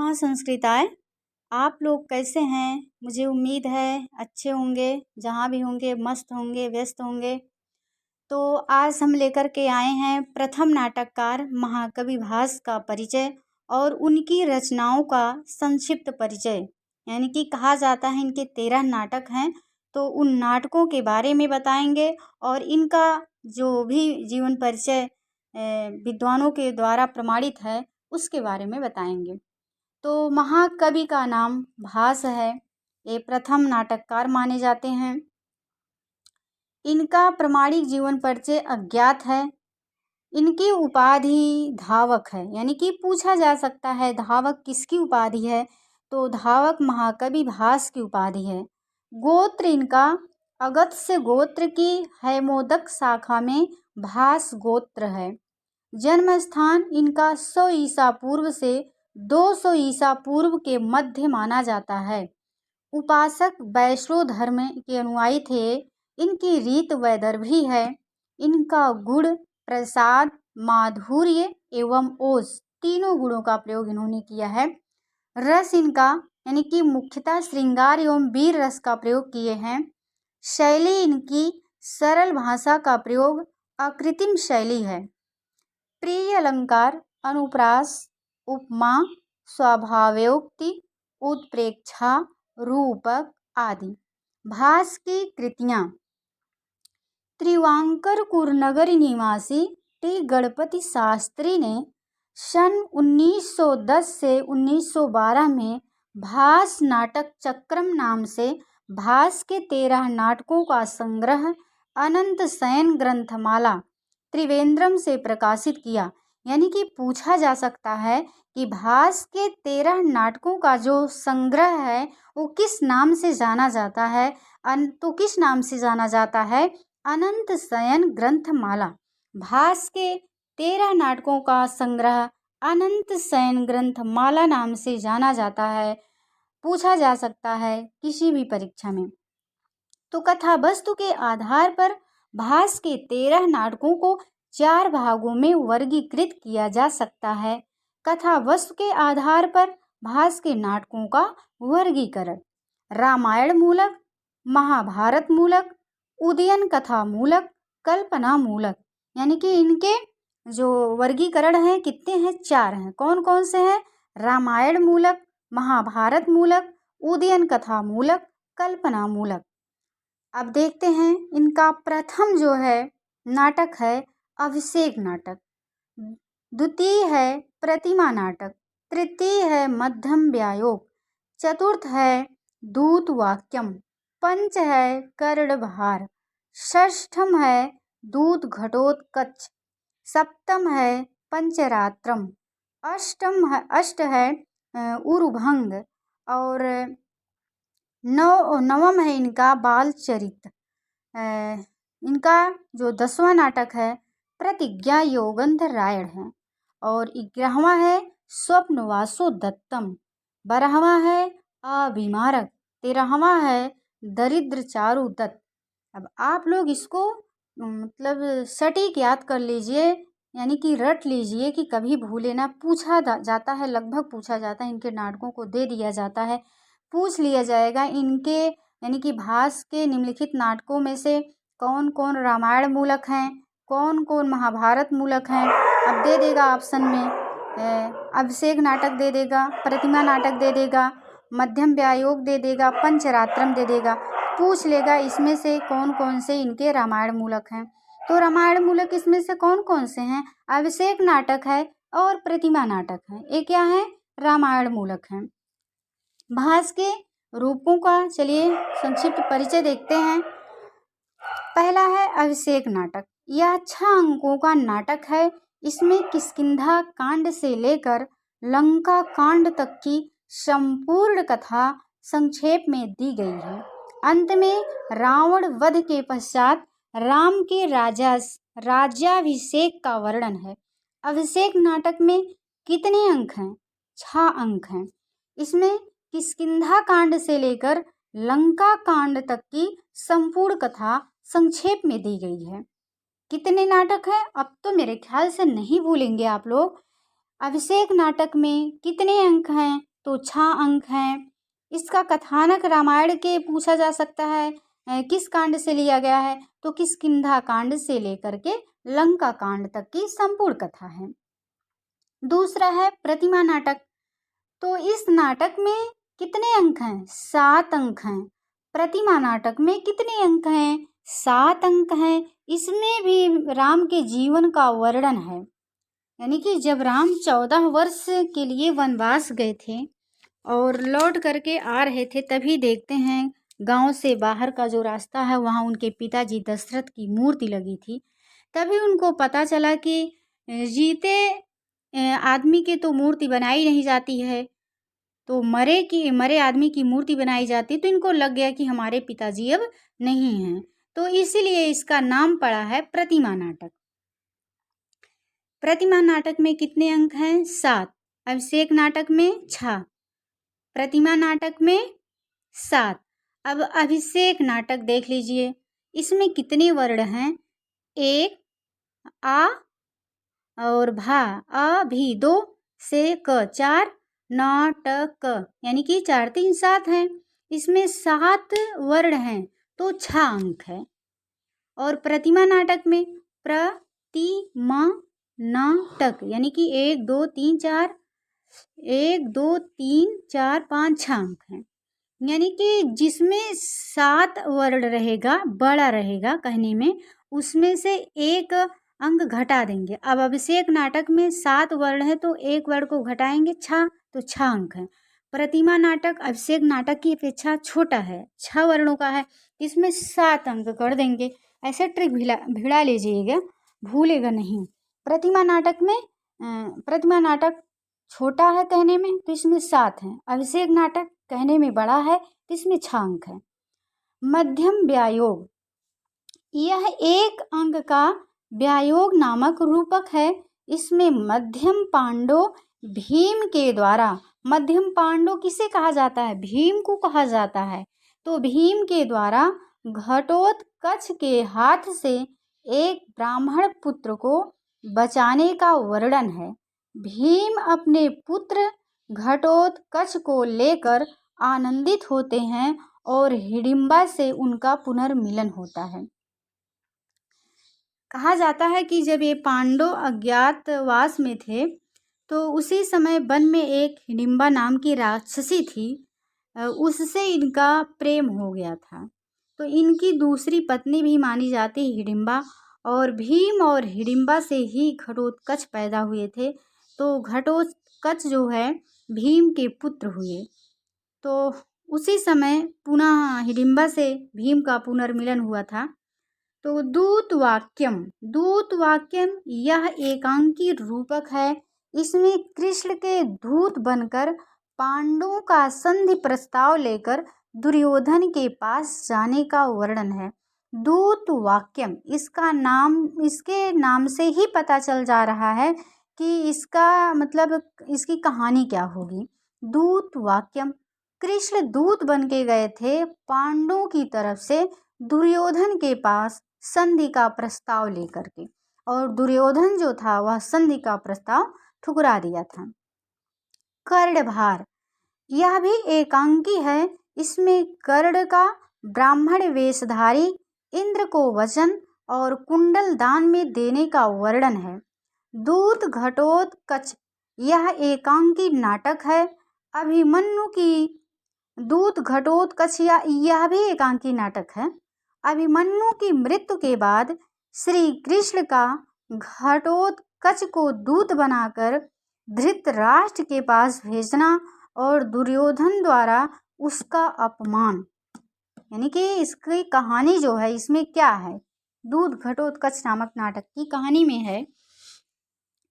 महासंस्कृताय, आप लोग कैसे हैं? मुझे उम्मीद है अच्छे होंगे, जहाँ भी होंगे मस्त होंगे, व्यस्त होंगे। तो आज हम लेकर के आए हैं प्रथम नाटककार महाकवि भास का परिचय और उनकी रचनाओं का संक्षिप्त परिचय। यानी कि कहा जाता है इनके 13 नाटक हैं, तो उन नाटकों के बारे में बताएंगे और इनका जो भी जीवन परिचय विद्वानों के द्वारा प्रमाणित है उसके बारे में बताएंगे। तो महाकवि का नाम भास है, ये प्रथम नाटककार माने जाते हैं। इनका प्रमाणिक जीवन परिचय अज्ञात है। इनकी उपाधि धावक है, यानी कि पूछा जा सकता है धावक किसकी उपाधि है, तो धावक महाकवि भास की उपाधि है। गोत्र इनका अगस्त्य गोत्र की हैमोदक शाखा में भास गोत्र है। जन्म स्थान इनका 100 ईसा पूर्व से 200 ईसा पूर्व के मध्य माना जाता है। उपासक वैष्णव धर्म के अनुयायी थे। इनकी रीत वैदर्भी है। इनका गुण प्रसाद, माधुर्य एवं ओज तीनों गुणों का प्रयोग इन्होंने किया है। रस इनका यानी कि मुख्यतः श्रृंगार एवं वीर रस का प्रयोग किए हैं। शैली इनकी सरल भाषा का प्रयोग, अकृत्रिम शैली है। प्रिय अलंकार, अनुप्रास, उपमा, स्वभावोक्ति, उत्प्रेक्षा, रूपक आदि। भास की कृतियाँ: त्रिवांकर कुरनगर निवासी टी गणपति शास्त्री ने सन 1910 से 1912 में भास नाटक चक्रम नाम से भास के 13 नाटकों का संग्रह अनंत शयन ग्रंथमाला त्रिवेंद्रम से प्रकाशित किया। यानी कि पूछा जा सकता है कि भास के 13 नाटकों का जो संग्रह है वो किस नाम से जाना जाता है, तो किस नाम से जाना जाता है? अनंत शयन ग्रंथमाला। भास के 13 नाटकों का संग्रह अनंत शयन ग्रंथमाला नाम से जाना जाता है। पूछा जा सकता है किसी भी परीक्षा में। तो कथा वस्तु के आधार पर भास के 13 नाटकों को 4 भागों में वर्गीकृत किया जा सकता है। कथा वस्तु के आधार पर भास के नाटकों का वर्गीकरण: रामायण मूलक, महाभारत मूलक, उदयन कथा मूलक, कल्पना मूलक। यानी कि इनके जो वर्गीकरण हैं कितने हैं? 4 हैं। कौन कौन से हैं? रामायण मूलक, महाभारत मूलक, उदयन कथा मूलक, कल्पना मूलक। अब देखते हैं इनका प्रथम जो है नाटक है अभिषेक नाटक, द्वितीय है प्रतिमा नाटक, तृतीय है मध्यम व्यायोग, चतुर्थ है दूत वाक्यम, पंच है कर्णभार, षष्ठम है दूत घटोत्कच, सप्तम है पंचरात्रम, अष्ट है उरुभंग और नवम है इनका बाल चरित। इनका जो 10वां नाटक है प्रतिज्ञा योगंधरायण है और 11वां है स्वप्नवासो दत्तम, 12वां है अभिमारक, 13वां है दरिद्र चारु दत्त। अब आप लोग इसको मतलब सटीक याद कर लीजिए, यानी कि रट लीजिए कि कभी भूले ना। पूछा जाता है, लगभग पूछा जाता है, इनके नाटकों को दे दिया जाता है, पूछ लिया जाएगा इनके यानी कि भास के निम्नलिखित नाटकों में से कौन कौन रामायण मूलक हैं, कौन कौन महाभारत मूलक हैं। अब दे देगा ऑप्शन में अभिषेक नाटक दे देगा, प्रतिमा नाटक दे देगा, मध्यम व्यायोग दे देगा, पंचरात्रम दे देगा। पूछ लेगा इसमें से कौन कौन से इनके रामायण मूलक हैं। तो रामायण मूलक इसमें से कौन कौन से हैं? अभिषेक नाटक है और प्रतिमा नाटक है। ये क्या है? रामायण मूलक हैं। भास के रूपों का चलिए संक्षिप्त परिचय देखते हैं। पहला है अभिषेक नाटक। यह 6 अंकों का नाटक है। इसमें किष्किंधा कांड से लेकर लंका कांड तक की संपूर्ण कथा संक्षेप में दी गई है। अंत में रावण वध के पश्चात राम के राज्याभिषेक का वर्णन है। अभिषेक नाटक में कितने अंक हैं? 6 अंक हैं। इसमें किष्किंधा कांड से लेकर लंका कांड तक की संपूर्ण कथा संक्षेप में दी गई है। कितने नाटक हैं? अब तो मेरे ख्याल से नहीं भूलेंगे आप लोग। अभिषेक नाटक में कितने अंक हैं? तो 6 अंक हैं। इसका कथानक रामायण के पूछा जा सकता है किस कांड से लिया गया है, तो किष्किंधा कांड से लेकर के लंका कांड तक की संपूर्ण कथा है। दूसरा है प्रतिमा नाटक। तो इस नाटक में कितने अंक हैं? 7 अंक हैं। प्रतिमा नाटक में कितने अंक हैं? 7 अंक हैं। इसमें भी राम के जीवन का वर्णन है, यानी कि जब राम 14 वर्ष के लिए वनवास गए थे और लौट करके आ रहे थे, तभी देखते हैं गांव से बाहर का जो रास्ता है वहाँ उनके पिताजी दशरथ की मूर्ति लगी थी। तभी उनको पता चला कि जीते आदमी की तो मूर्ति बनाई नहीं जाती है, तो मरे आदमी की मूर्ति बनाई जाती। तो इनको लग गया कि हमारे पिताजी अब नहीं हैं, तो इसीलिए इसका नाम पड़ा है प्रतिमा नाटक। प्रतिमा नाटक में कितने अंक हैं? 7। अभिषेक नाटक में 6, प्रतिमा नाटक में 7। अब अभिषेक नाटक देख लीजिए, इसमें कितने वर्ण हैं? 1 आ और भा, अ भी 2 से क 4, नाटक यानी कि 4 3 7 हैं। इसमें 7 वर्ण हैं तो 6 अंक है। और प्रतिमा नाटक में प्रतिमा नाटक यानी कि 1 2 3 4 1 2 3 4 5 6 अंक हैं, यानी कि जिसमें 7 वर्ण रहेगा, बड़ा रहेगा कहने में, उसमें से 1 अंक घटा देंगे। अब अभिषेक नाटक में 7 वर्ण है तो 1 वर्ण को घटाएंगे 6, तो 6 अंक है। प्रतिमा नाटक अभिषेक नाटक की अपेक्षा छोटा है, 6 वर्णों का है, इसमें 7 अंक कर देंगे। ऐसे ट्रिक भिड़ा लीजिएगा, भूलेगा नहीं। प्रतिमा नाटक छोटा है कहने में तो इसमें 7 है। अभिषेक नाटक कहने में बड़ा है तो इसमें 6 अंक है। मध्यम व्यायोग, यह 1 अंक का व्यायोग नामक रूपक है। इसमें मध्यम पांडव भीम के द्वारा, मध्यम पांडव किसे कहा जाता है? भीम को कहा जाता है। तो भीम के द्वारा घटोत्कच के हाथ से एक ब्राह्मण पुत्र को बचाने का वर्णन है। भीम अपने पुत्र घटोत्कच को लेकर आनंदित होते हैं और हिडिंबा से उनका पुनर्मिलन होता है। कहा जाता है कि जब ये पांडव अज्ञातवास में थे तो उसी समय वन में एक हिडिंबा नाम की राक्षसी थी, उससे इनका प्रेम हो गया था। तो इनकी दूसरी पत्नी भी मानी जाती हिडिंबा, और भीम और हिडिंबा से ही घटोत्कच पैदा हुए थे। तो घटोत्कच जो है भीम के पुत्र हुए। तो उसी समय पुनः हिडिंबा से भीम का पुनर्मिलन हुआ था। तो दूत वाक्यम यह एकांकी रूपक है। इसमें कृष्ण के दूत बनकर पांडवों का संधि प्रस्ताव लेकर दुर्योधन के पास जाने का वर्णन है। दूत वाक्यम, इसके नाम से ही पता चल जा रहा है कि इसका मतलब इसकी कहानी क्या होगी। दूत वाक्यम, कृष्ण दूत बन के गए थे पांडवों की तरफ से दुर्योधन के पास संधि का प्रस्ताव लेकर के, और दुर्योधन जो था वह संधि का प्रस्ताव ठुकरा दिया था। कर्णभार, यह भी एकांकी है। इसमें कर्ण का ब्राह्मण वेशधारी इंद्र को वचन और कुंडल दान में देने का वर्णन है। दूत घटोत्कच, यह एकांकी नाटक है। अभिमन्यु की दूत घटोत्कच यह भी एकांकी नाटक है। अभिमन्यु की मृत्यु के बाद श्री कृष्ण का घटोत्कच को दूत बनाकर धृतराष्ट्र के पास भेजना और दुर्योधन द्वारा उसका अपमान, यानी कि इसकी कहानी जो है इसमें क्या है, दूत घटोत्कच नामक नाटक की कहानी में है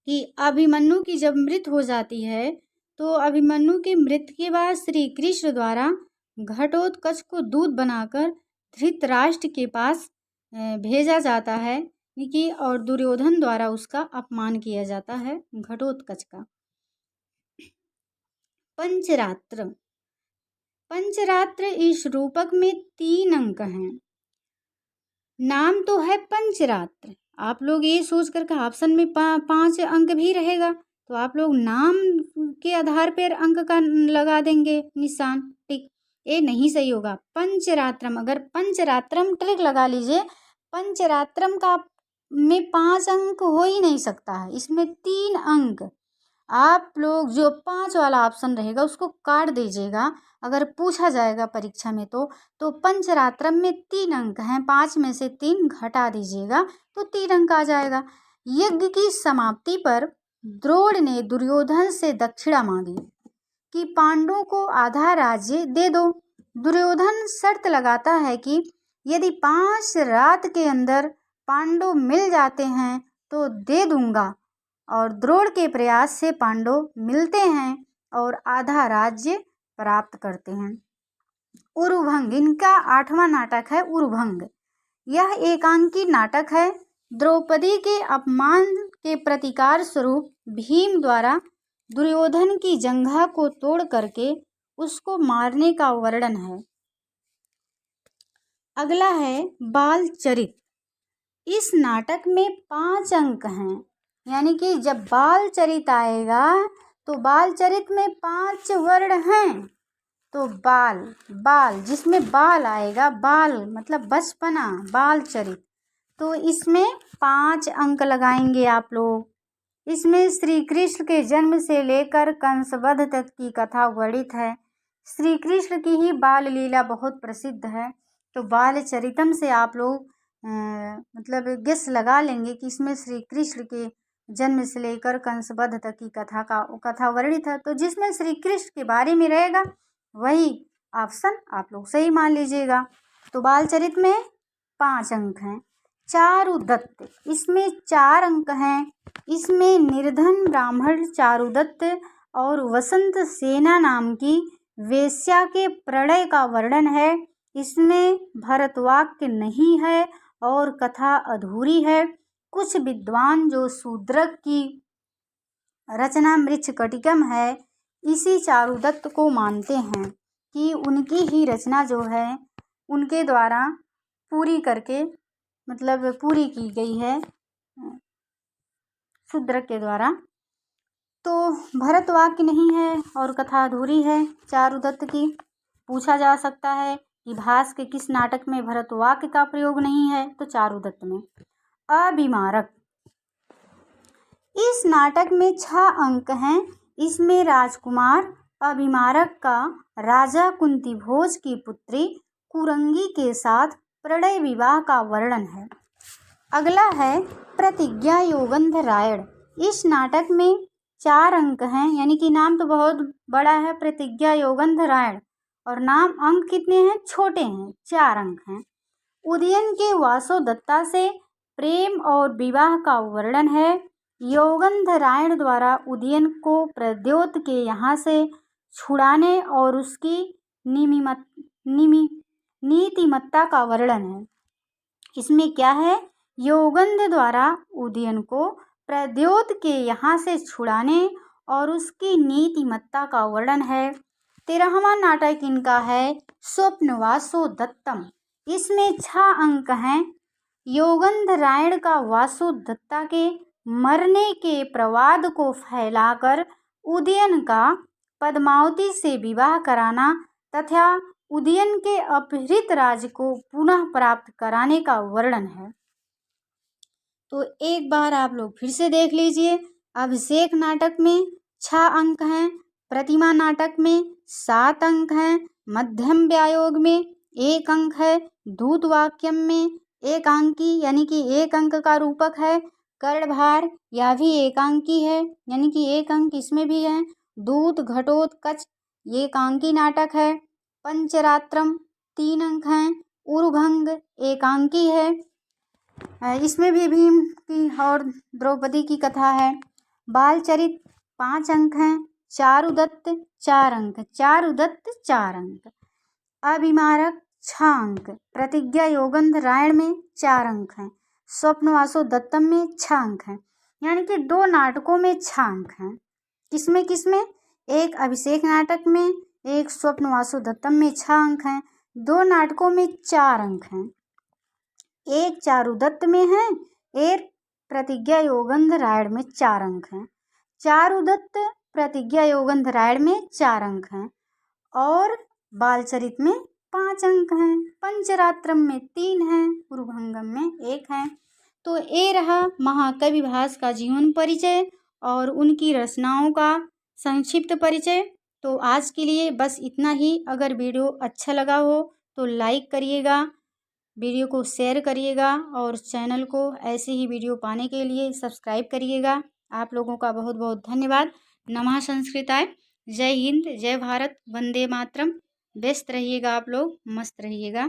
कि अभिमन्यु की जब मृत्यु हो जाती है तो अभिमन्यु की मृत्यु के बाद श्री कृष्ण द्वारा घटोत्कच को दूत बनाकर धृतराष्ट्र के पास भेजा जाता है कि, और दुर्योधन द्वारा उसका अपमान किया जाता है घटोत्कच का। पंचरात्र इस रूपक में 3 अंक हैं। नाम तो है पंचरात्र, आप लोग ये सोच कर ऑप्शन में 5 अंक भी रहेगा तो आप लोग नाम के आधार पर अंक का लगा देंगे निशान, टिक। ये नहीं सही होगा। पंचरात्रम, अगर पंचरात्रम टिक लगा लीजिए। पंचरात्रम का में 5 अंक हो ही नहीं सकता है, इसमें 3 अंक। आप लोग जो 5 वाला ऑप्शन रहेगा उसको काट दीजिएगा अगर पूछा जाएगा परीक्षा में। तो पंचरात्रम में 3 अंक हैं, 5 में से 3 घटा दीजिएगा तो 3 अंक आ जाएगा। यज्ञ की समाप्ति पर द्रोण ने दुर्योधन से दक्षिणा मांगी कि पांडवों को आधा राज्य दे दो। दुर्योधन शर्त लगाता है कि यदि 5 रात के अंदर पांडव मिल जाते हैं तो दे दूंगा, और द्रोण के प्रयास से पांडव मिलते हैं और आधा राज्य प्राप्त करते हैं। उरुभंग, इनका 8वां नाटक है उरुभंग। यह एकांकी नाटक है। द्रौपदी के अपमान के प्रतिकार स्वरूप भीम द्वारा दुर्योधन की जंघा को तोड़ करके उसको मारने का वर्णन है। अगला है बाल चरित। इस नाटक में 5 अंक हैं, यानी कि जब बाल चरित आएगा तो बाल चरित में 5 वर्ण हैं। तो बाल जिसमें बाल आएगा, बाल मतलब बचपना, बाल चरित, तो इसमें 5 अंक लगाएंगे आप लोग। इसमें श्री कृष्ण के जन्म से लेकर कंसवध तक की कथा वर्णित है। श्री कृष्ण की ही बाल लीला बहुत प्रसिद्ध है। तो बाल चरितम से आप लोग मतलब गेस लगा लेंगे कि इसमें श्री कृष्ण के जन्म से लेकर कंसवध तक की कथा वर्णित है। तो जिसमें श्री कृष्ण के बारे में रहेगा वही ऑप्शन आप लोग सही मान लीजिएगा। तो बालचरित में 5 अंक हैं। चारुदत्त, इसमें 4 अंक हैं। इसमें निर्धन ब्राह्मण चारुदत्त और वसंत सेना नाम की वेश्या के प्रणय का वर्णन है। इसमें भरतवाक्य नहीं है और कथा अधूरी है। कुछ विद्वान जो शूद्रक की रचना मृच्छकटिकम है, इसी चारुदत्त को मानते हैं कि उनकी ही रचना जो है उनके द्वारा पूरी करके मतलब पूरी की गई है शूद्रक के द्वारा। तो भरतवाक्य नहीं है और कथा अधूरी है चारुदत्त की। पूछा जा सकता है कि भास के किस नाटक में भरतवाक्य का प्रयोग नहीं है, तो चारुदत्त में। अभिमारक, इस नाटक में 6 अंक हैं। इसमें राजकुमार अभिमारक का राजा कुंती भोज की पुत्री कुरंगी के साथ प्रणय विवाह का वर्णन है। अगला है प्रतिज्ञा योगंध रायण। इस नाटक में 4 अंक हैं, यानी कि नाम तो बहुत बड़ा है प्रतिज्ञा योगंध रायण, और नाम अंक कितने हैं, छोटे हैं, 4 अंक हैं। उदयन के वासोदत्ता से प्रेम और विवाह का वर्णन है। योगंध रायण द्वारा उदयन को प्रद्योत के यहाँ से छुड़ाने और उसकी नीतिमत्ता का वर्णन है। इसमें क्या है, योगंध द्वारा उदयन को प्रद्योत के यहाँ से छुड़ाने और उसकी नीतिमत्ता का वर्णन है। 13वां नाटक इनका है स्वप्नवासोदत्तम। इसमें 6 अंक हैं। योगंध रायण का वासोदत्ता के मरने के प्रवाद को फैलाकर उदयन का पद्मावती से विवाह कराना तथा उदयन के अपहृत राज्य को पुनः प्राप्त कराने का वर्णन है। तो एक बार आप लोग फिर से देख लीजिए। अभिषेक नाटक में 6 अंक हैं, प्रतिमा नाटक में 7 अंक हैं, मध्यम व्यायोग में 1 अंक है, दूत वाक्यम में एकांकी यानी कि 1 अंक का रूपक है, कर्णभार यह भी एकांकी है यानी कि 1 अंक इसमें भी है, दूत घटोत्कच ये एकांकी नाटक है, पंचरात्रम 3 अंक हैं, उरुभंग एकांकी है, इसमें भी भीम की और द्रौपदी की कथा है। बालचरित 5 अंक हैं, चारुदत्त 4 अंक, चारुदत्त 4 अंक, अभिमारक 6 अंक, प्रतिज्ञा योगंध रायण में 4 अंक हैं, स्वप्नवासोदत्तम में 6 अंक हैं, यानी कि 2 नाटकों में 6 अंक हैं। किसमें एक अभिषेक नाटक में, एक स्वप्नवासोदत्तम में 6 अंक हैं, 2 नाटकों में 4 अंक हैं, एक चारुदत्त में है, एक प्रतिज्ञा योगंध रायण में 4 अंक हैं। चारुदत्त प्रतिज्ञा योगंधरायण में 4 अंक हैं और बालचरित में 5 अंक हैं। पंचरात्रम में 3 हैं, उर्भंगम में 1 है। तो ये रहा महाकवि भास का जीवन परिचय और उनकी रचनाओं का संक्षिप्त परिचय। तो आज के लिए बस इतना ही। अगर वीडियो अच्छा लगा हो तो लाइक करिएगा, वीडियो को शेयर करिएगा और चैनल को ऐसे ही वीडियो पाने के लिए सब्सक्राइब करिएगा। आप लोगों का बहुत बहुत धन्यवाद। नमः संस्कृताय। जय हिंद, जय भारत, वंदे मातरम। व्यस्त रहिएगा आप लोग, मस्त रहिएगा।